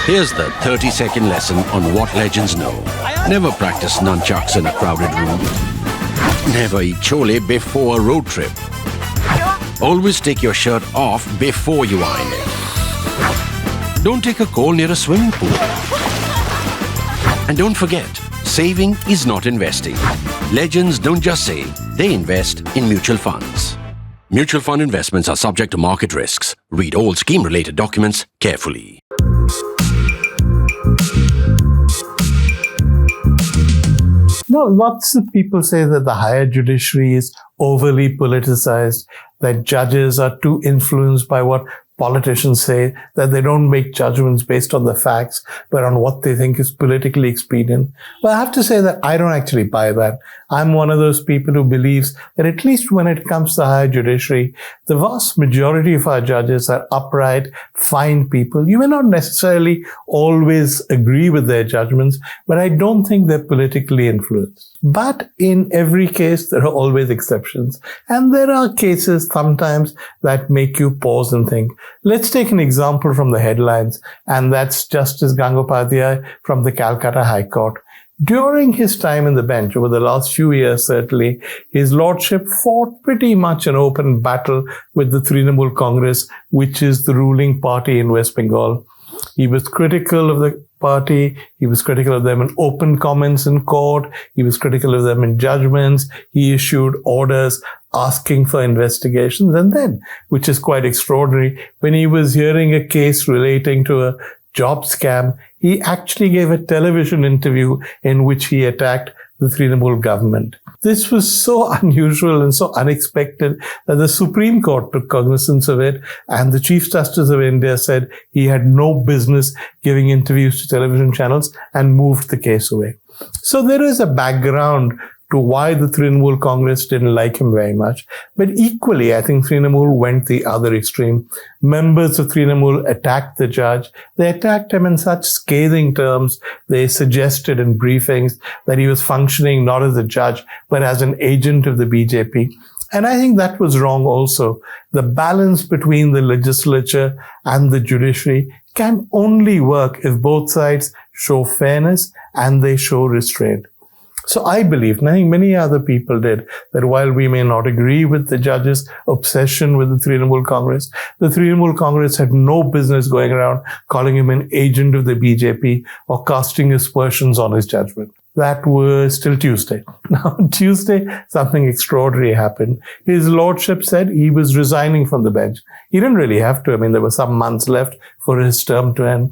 Here's the 30-second lesson on what legends know. Never practice nunchucks in a crowded room. Never eat chole before a road trip. Always take your shirt off before you iron it. Don't take a call near a swimming pool. And don't forget, saving is not investing. Legends don't just save, they invest in mutual funds. Mutual fund investments are subject to market risks. Read all scheme-related documents carefully. No, lots of people say that the higher judiciary is overly politicized, that judges are too influenced by what politicians say, that they don't make judgments based on the facts, but on what they think is politically expedient. Well, I have to say that I don't actually buy that. I'm one of those people who believes that at least when it comes to the higher judiciary, the vast majority of our judges are upright, fine people. You may not necessarily always agree with their judgments, but I don't think they're politically influenced. But in every case, there are always exceptions. And there are cases sometimes that make you pause and think. Let's take an example from the headlines, and that's Justice Gangopadhyay from the Calcutta High Court. During his time in the bench, over the last few years certainly, his lordship fought pretty much an open battle with the Trinamool Congress, which is the ruling party in West Bengal. He was critical of the party. He was critical of them in open comments in court. He was critical of them in judgments. He issued orders asking for investigations. And then, which is quite extraordinary, when he was hearing a case relating to a job scam, he actually gave a television interview in which he attacked the Trinamool government. This was so unusual and so unexpected that the Supreme Court took cognizance of it, and the Chief Justice of India said he had no business giving interviews to television channels and moved the case away. So there is a background to why the Trinamool Congress didn't like him very much. But equally, I think Trinamool went the other extreme. Members of Trinamool attacked the judge. They attacked him in such scathing terms. They suggested in briefings that he was functioning not as a judge, but as an agent of the BJP. And I think that was wrong also. The balance between the legislature and the judiciary can only work if both sides show fairness and they show restraint. So I believe, and I think many other people did, that while we may not agree with the judge's obsession with the Trinamool Congress, the Trinamool Congress had no business going around calling him an agent of the BJP or casting aspersions on his judgment. That was till Tuesday. Now, on Tuesday, something extraordinary happened. His lordship said he was resigning from the bench. He didn't really have to. I mean, there were some months left for his term to end.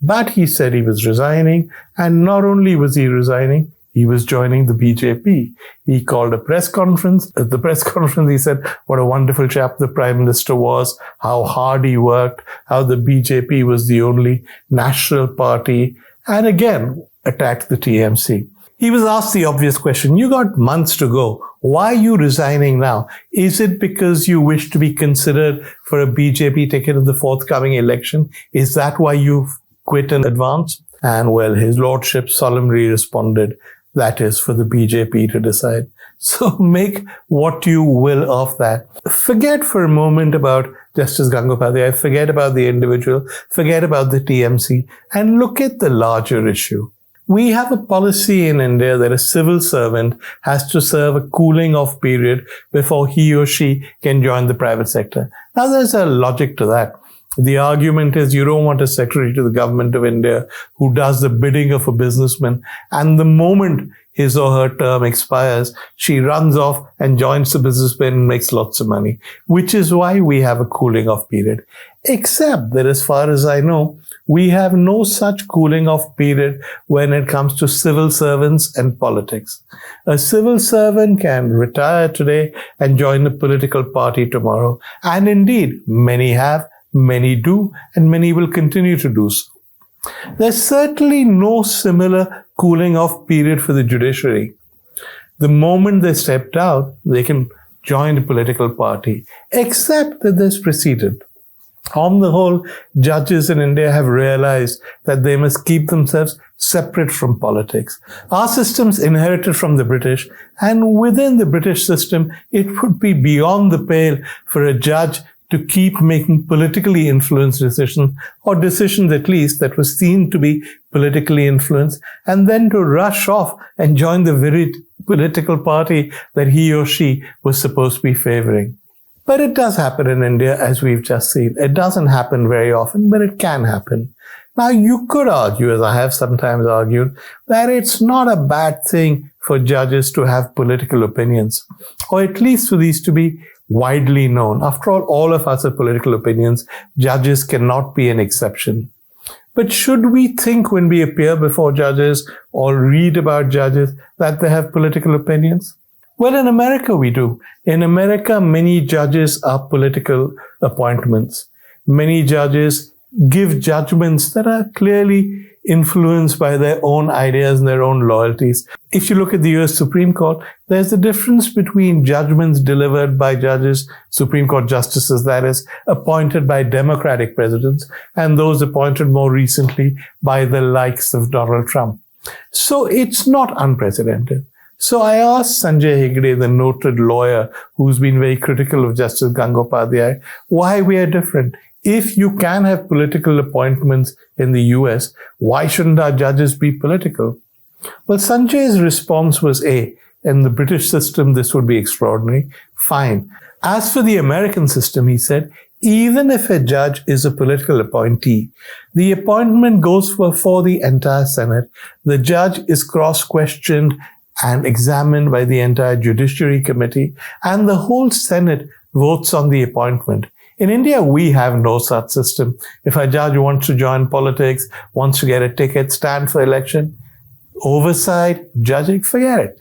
But he said he was resigning, and not only was he resigning, he was joining the BJP. He called a press conference. At the press conference, he said what a wonderful chap the Prime Minister was, how hard he worked, how the BJP was the only national party, and again attacked the TMC. He was asked the obvious question, you got months to go. Why are you resigning now? Is it because you wish to be considered for a BJP ticket in the forthcoming election? Is that why you've quit in advance? And well, his lordship solemnly responded, that is for the BJP to decide. So make what you will of that. Forget for a moment about Justice Gangopadhyay, forget about the individual, forget about the TMC, and look at the larger issue. We have a policy in India that a civil servant has to serve a cooling off period before he or she can join the private sector. Now there's a logic to that. The argument is you don't want a secretary to the government of India who does the bidding of a businessman, and the moment his or her term expires, she runs off and joins the businessman and makes lots of money, which is why we have a cooling off period. Except that as far as I know, we have no such cooling off period when it comes to civil servants and politics. A civil servant can retire today and join a political party tomorrow. And indeed, many have, many do, and many will continue to do so. There's certainly no similar cooling off period for the judiciary. The moment they stepped out, they can join a political party, except that there's precedent. On the whole, judges in India have realized that they must keep themselves separate from politics. Our system's inherited from the British, and within the British system, it would be beyond the pale for a judge to keep making politically influenced decisions, or decisions at least that were seen to be politically influenced, and then to rush off and join the very political party that he or she was supposed to be favoring. But it does happen in India, as we've just seen. It doesn't happen very often, but it can happen. Now, you could argue, as I have sometimes argued, that it's not a bad thing for judges to have political opinions, or at least for these to be widely known. After all of us have political opinions. Judges cannot be an exception. But should we think when we appear before judges or read about judges that they have political opinions? Well, in America, we do. In America, many judges are political appointments. Many judges give judgments that are clearly influenced by their own ideas and their own loyalties. If you look at the US Supreme Court, there's a difference between judgments delivered by judges, Supreme Court justices, that is, appointed by Democratic presidents, and those appointed more recently by the likes of Donald Trump. So it's not unprecedented. So I asked Sanjay Hegde, the noted lawyer who's been very critical of Justice Gangopadhyay, why we are different. If you can have political appointments in the US, why shouldn't our judges be political? Well, Sanjay's response was A. In the British system, this would be extraordinary. Fine. As for the American system, he said, even if a judge is a political appointee, the appointment goes for the entire Senate. The judge is cross-questioned and examined by the entire Judiciary Committee, and the whole Senate votes on the appointment. In India, we have no such system. If a judge wants to join politics, wants to get a ticket, stand for election, oversight, judging, forget it.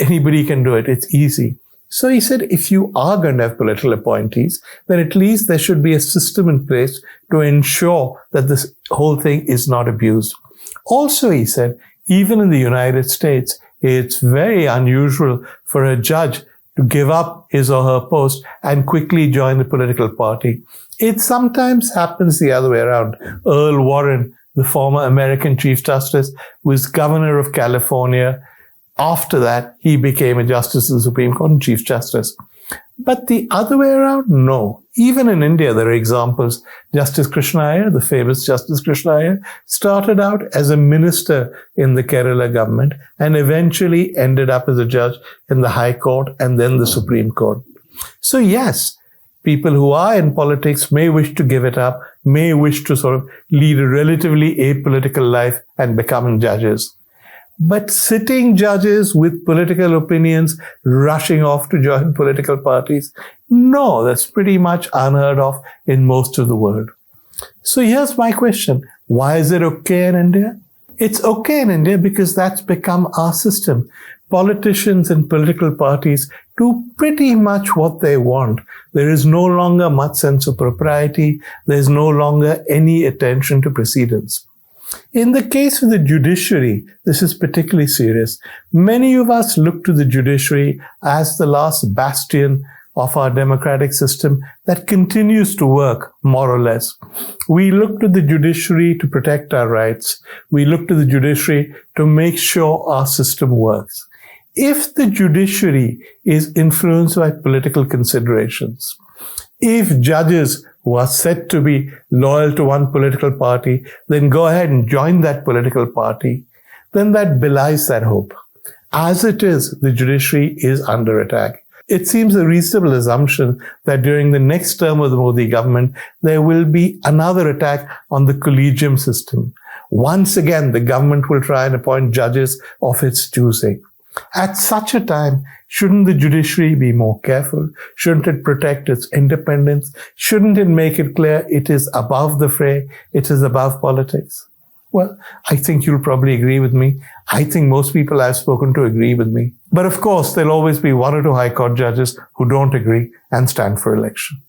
Anybody can do it. It's easy. So he said, if you are going to have political appointees, then at least there should be a system in place to ensure that this whole thing is not abused. Also, he said, even in the United States, it's very unusual for a judge to give up his or her post and quickly join the political party. It sometimes happens the other way around. Earl Warren, the former American Chief Justice, was governor of California. After that, he became a justice of the Supreme Court and Chief Justice. But the other way around, no. Even in India, there are examples. Justice Krishna Iyer, the famous Justice Krishna Iyer, started out as a minister in the Kerala government and eventually ended up as a judge in the High Court and then the Supreme Court. So yes, people who are in politics may wish to give it up, may wish to sort of lead a relatively apolitical life and become judges. But sitting judges with political opinions rushing off to join political parties, no, that's pretty much unheard of in most of the world. So here's my question. Why is it okay in India? It's okay in India because that's become our system. Politicians and political parties do pretty much what they want. There is no longer much sense of propriety. There's no longer any attention to precedence. In the case of the judiciary, this is particularly serious. Many of us look to the judiciary as the last bastion of our democratic system that continues to work, more or less. We look to the judiciary to protect our rights. We look to the judiciary to make sure our system works. If the judiciary is influenced by political considerations, if judges who are said to be loyal to one political party, then go ahead and join that political party, then that belies that hope. As it is, the judiciary is under attack. It seems a reasonable assumption that during the next term of the Modi government, there will be another attack on the collegium system. Once again, the government will try and appoint judges of its choosing. At such a time, shouldn't the judiciary be more careful? Shouldn't it protect its independence? Shouldn't it make it clear it is above the fray? It is above politics? Well, I think you'll probably agree with me. I think most people I've spoken to agree with me. But of course, there'll always be one or two High Court judges who don't agree and stand for election.